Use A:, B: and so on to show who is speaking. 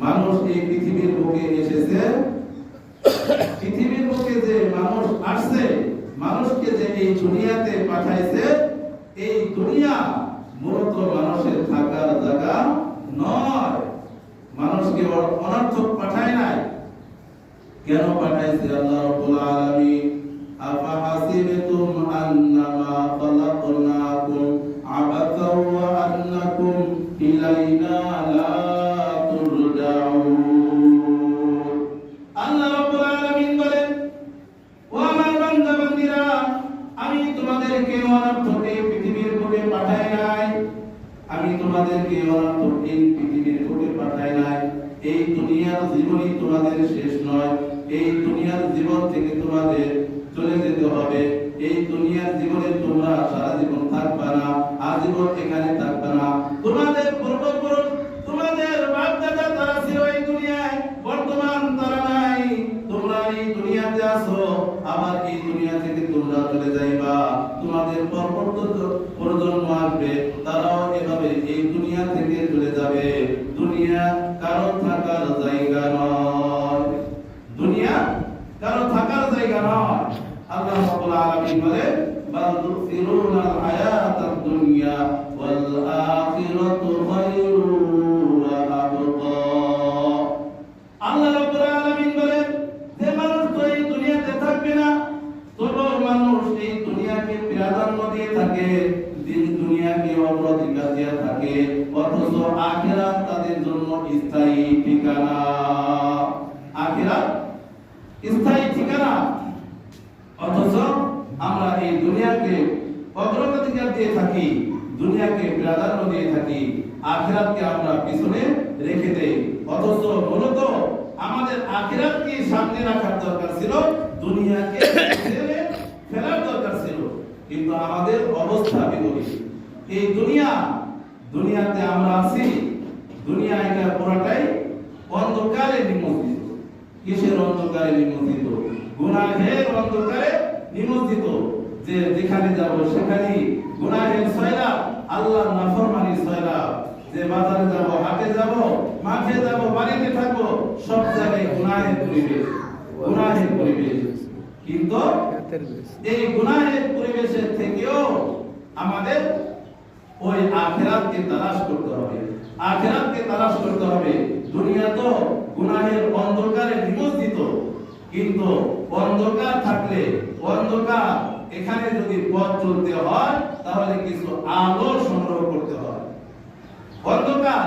A: মানুষ এই পৃথিবীর বুকে এসেছে, পৃথিবীর বুকে যে মানুষ আসছে, মানুষকে যে এই দুনিয়াতে পাঠাইছে, এই দুনিয়া মূলত মানুষের থাকার জায়গা নয়। মানুষকে অনর্থক পাঠায় নাই। কেন পাঠাইছে আল্লাহ রাব্বুল আলামিন? আফা হাসিবতুম আন্নামা খালাকনাকুম আবাতাও ওয়া আন্নাকুম ইলাইনা লা তুরজাউন। আল্লাহ রাব্বুল আলামিন বলেন, ও আমার বান্দা বান্দীরা, আমি তোমাদেরকে অনর্থক এই পৃথিবীর বুকে পাঠাই নাই। আমি তোমাদেরকে অনর্থক এই পৃথিবীর বুকে পাঠাই নাই। এই দুনিয়ার জীবনই তোমাদের শেষ নয়। এই দুনিয়ার জীবন থেকে তোমাদের চলে যেতে হবে। এই দুনিয়ার জীবনে তোমরা সারা জীবন থাকবে না, আজীবন এখানে থাকবে না। তোমাদের পূর্বপুরুষ, তোমাদের বাপ দাদা তারা ছিল এই দুনিয়ায়, বর্তমান তারা নাই। তোমরা এই দুনিয়াতে আছো, আবার এই দুনিয়া থেকে তোমরা চলে যাইবা। তোমাদের পরবর্তী প্রজন্ম আসবে, তারাও এভাবে এই দুনিয়া থেকে চলে যাবে। দুনিয়া কারো থাকার জায়গা নয়, দুনিয়া কারো থাকার জায়গা নয়। আল্লাহ রাব্বুল আলামিন বলেন, বাল তুসিরুনাল হায়াতাদ দুনিয়া ওয়াল আখিরাতু খায়রুন ওয়া আবকা। আল্লাহ রাব্বুল আলামিন বলেন, যে মানুষ তো এই দুনিয়াতে থাকবে না, তবু মানুষ এই দুনিয়াকে প্রাধান্য দিয়ে থাকে, দিন দুনিয়াকে অগ্রাধিকার দিয়ে থাকে, অথচ আখিরাত তাদের জন্য স্থায়ী ঠিকানা। আখিরাত স্থায়ী ঠিকানা, অথচ আমরা এই দুনিয়াকে অগ্রাধিকার দিয়ে থাকি, দুনিয়াকে প্রাধান্য দিয়ে থাকি, আখিরাতকে আমরা পিছনে রেখে দেই। অথচ মূলত আমাদের আখিরাতকে সামনে রাখার দরকার ছিল, দুনিয়াকে ছেড়ে ফেলার দরকার ছিল। কিন্তু আমাদের অবস্থা বিপরীত। এই দুনিয়াতে আমরা আছি, দুনিয়া এটা পুরোটাই অন্ধকারে নিমজ্জিত। কিসের অন্ধকারে নিমজ্জিত? গুনাহের অন্ধকারে নিমজ্জিত। যে যেখানে যাব সেখানে গুনাহের সয়লাব, আল্লাহর নাফরমানির সয়লাব। যে বাজারে যাব, হাটে যাব, মাঠে যাব, বাড়িতে থাকবো, সব জায়গায় গুনাহের পরিবেশ, গুনাহের পরিবেশ। কিন্তু এই গুনাহের পরিবেশের থেকেও আমাদের ওই আখিরাতকে তালাশ করতে হবে, আখিরাতকে তালাশ করতে হবে। দুনিয়া তো গুনাহের অন্ধকারে নিমজ্জিত, কিন্তু অন্ধকার থাকলে, অন্ধকার এখানে যদি পথ চলতে হয়, তাহলে কিছু আলো সংগ্রহ করতে হয়। অন্ধকার